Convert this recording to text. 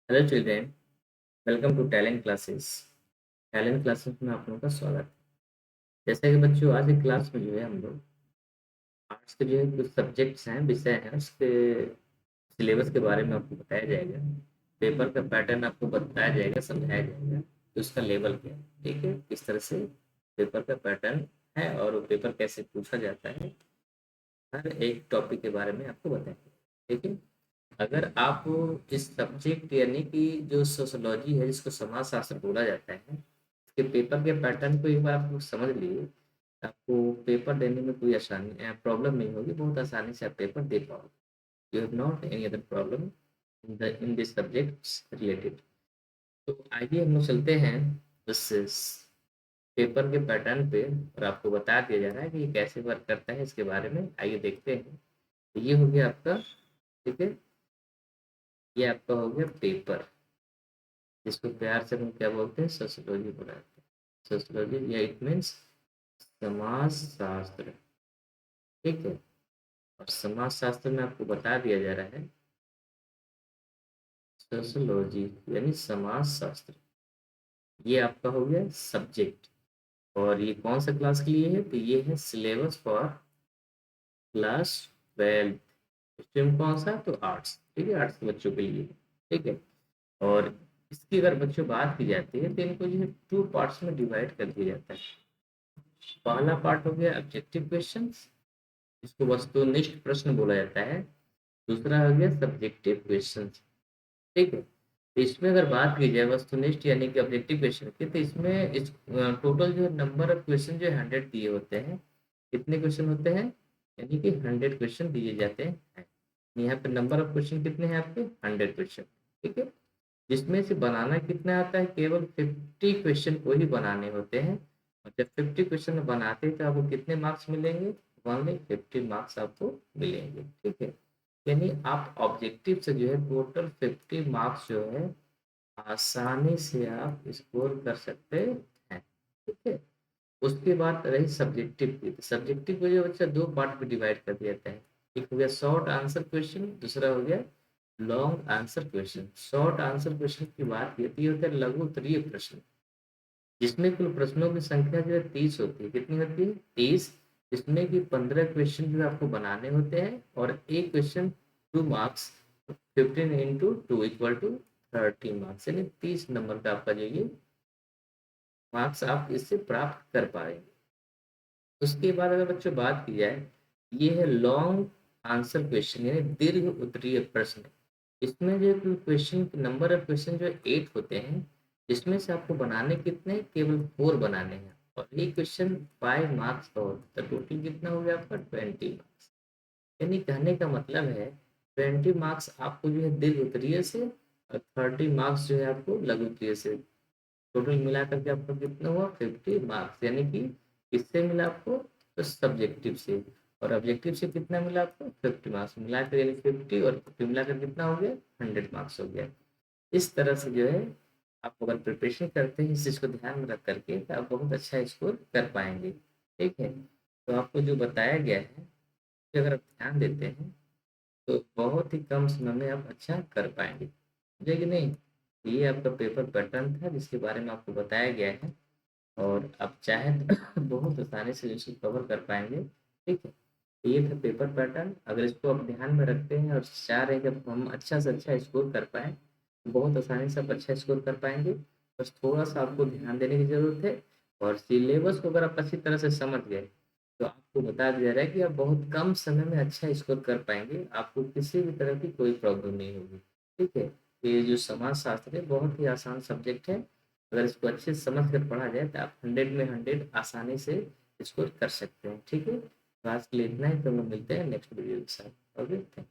Hello children, welcome to talent classes. Talent classes में आप लोगों का स्वागत है। जैसा कि बच्चों, आज की क्लास में जो है हम लोग आर्ट्स के जो है कुछ सब्जेक्ट्स हैं, विषय हैं, उसके सिलेबस के बारे में आपको बताया जाएगा। पेपर का पैटर्न आपको बताया जाएगा, समझाया जाएगा कि उसका लेवल क्या है। ठीक है, किस तरह से पेपर का पैटर्न है और वो पेपर कैसे पूछा जाता है, हर एक टॉपिक के बारे में आपको बताएंगे। ठीक है, अगर आप इस सब्जेक्ट यानी कि जो सोशोलॉजी है, जिसको समाज शास्त्र बोला जाता है, इसके पेपर के पैटर्न को एक बार आप लोग समझ लिए, आपको पेपर देने में कोई आसानी प्रॉब्लम नहीं होगी। बहुत आसानी से आप पेपर दे पाओगे। You have not any other problem in this subjects related. तो आइए हम लोग चलते हैं इस पेपर के पैटर्न पे, और आपको बता दिया जा रहा है कि ये कैसे वर्क करता है, इसके बारे में आइए देखते हैं। तो ये हो गया आपका। ठीक है, ये आपका हो गया पेपर, जिसको प्यार से हम क्या बोलते हैं, सोशियोलॉजी बोलते हैं। सोशियोलॉजी या इट मीन्स समाज शास्त्र। ठीक है, और समाज शास्त्र में आपको बता दिया जा रहा है सोशियोलॉजी यानी समाज शास्त्र। ये आपका हो गया सब्जेक्ट। और ये कौन सा क्लास के लिए है, तो ये है सिलेबस फॉर क्लास 12। स्ट्रीम कौन सा, तो आर्ट्स। ठीक है, आर्ट्स के बच्चों के लिए। ठीक है, और इसकी अगर बच्चों बात की जाती है तो इनको जो है टू पार्ट्स में डिवाइड कर दिया जाता है। पहला पार्ट हो गया ऑब्जेक्टिव क्वेश्चंस, इसको वस्तुनिष्ठ प्रश्न बोला जाता है। दूसरा हो गया सब्जेक्टिव क्वेश्चंस। ठीक है, तो इसमें अगर बात की जाए वस्तुनिष्ठ यानी कि ऑब्जेक्टिव क्वेश्चन की, तो इसमें इस टोटल जो है नंबर ऑफ क्वेश्चन जो है 100 दिए होते हैं। कितने क्वेश्चन होते हैं, यानी कि 100 क्वेश्चन दिए जाते हैं। यहाँ पे नंबर ऑफ क्वेश्चन कितने हैं आपके, 100 क्वेश्चन। ठीक है, जिसमें से बनाना कितना आता है, केवल 50 क्वेश्चन को ही बनाने होते हैं। और जब 50 क्वेश्चन बनाते हैं तो आपको कितने मार्क्स मिलेंगे, ओनली 50 मार्क्स आपको मिलेंगे। ठीक है, यानी आप ऑब्जेक्टिव से जो है टोटल 50 मार्क्स जो है आसानी से आप स्कोर कर सकते हैं। ठीक है, उसके बाद रही सब्जेक्टिव की। सब्जेक्टिव को जो बच्चा दो पार्ट में डिवाइड कर दिया जाता है। एक हो गया शॉर्ट आंसर क्वेश्चन, दूसरा हो गया long answer question. Short answer question की बात की जाती है, होता है लघु उत्तरीय प्रश्न, जिसमें कुल प्रश्नों की संख्या जो है 30 होती है। कितनी होती है, 30। जिसमें कि 15 क्वेश्चन जो है आपको बनाने होते हैं, और एक question 2 marks, 15 × 2 equal to 30 marks, यानी 30 नंबर का आपका जो ये मार्क्स आप इससे प्राप्त कर पाएंगे। उसके बाद अगर बच्चों बात की जाए, ये है लॉन्ग आंसर क्वेश्चन यानी दीर्घ उत्तरीय प्रश्न। इसमें जो क्वेश्चन नंबर ऑफ क्वेश्चन जो 8 होते हैं, जिसमें से आपको बनाने कितने, केवल 4 बनाने हैं। और एक क्वेश्चन 5 मार्क्स का होता है, तो टोटल कितना हो गया आपका 20 मार्क्स। यानी कहने का मतलब है 20 मार्क्स आपको जो है दीर्घ उत्तरीय से, और 30 मार्क्स जो है आपको लघु उत्तरीय से। टोटल मिला करके आपको कितना हुआ, 50 मार्क्स। यानी कि किससे मिला आपको, तो सब्जेक्टिव से। और ऑब्जेक्टिव से कितना मिला आपको, 50 मार्क्स मिलाकर, यानी 50 और 50 मिलाकर कितना हो गया, 100 मार्क्स हो गया। इस तरह से जो है आप अगर प्रिपरेशन करते हैं इस चीज़ को ध्यान में रख करके, तो आप बहुत अच्छा स्कोर कर पाएंगे। ठीक है, तो आपको जो बताया गया है, कि अगर आप ध्यान देते हैं तो बहुत ही कम समय में आप अच्छा कर पाएंगे। समझे कि नहीं। ये आपका पेपर पैटर्न था, जिसके बारे में आपको बताया गया है, और आप चाहें तो बहुत आसानी से इसको कवर कर पाएंगे। ठीक है, तो ये था पेपर पैटर्न। अगर इसको आप ध्यान में रखते हैं और चाह रहे हैं कि हम अच्छा से अच्छा स्कोर कर पाएँ, तो बहुत आसानी से आप अच्छा स्कोर कर पाएंगे। बस थोड़ा सा आपको ध्यान देने की ज़रूरत है। और सिलेबस को अगर आप अच्छी तरह से समझ गए, तो आपको बता दिया रहा है कि आप बहुत कम समय में अच्छा स्कोर कर पाएंगे। आपको किसी भी तरह की कोई प्रॉब्लम नहीं होगी। ठीक है, ये जो समाज शास्त्र है बहुत ही आसान सब्जेक्ट है। अगर इसको अच्छे से समझ कर पढ़ा जाए तो आप 100 में 100 आसानी से स्कोर कर सकते हैं। ठीक है, तो आज के लिए इतना ही। तो हम लोग मिलते हैं नेक्स्ट वीडियो के साथ। Okay, thank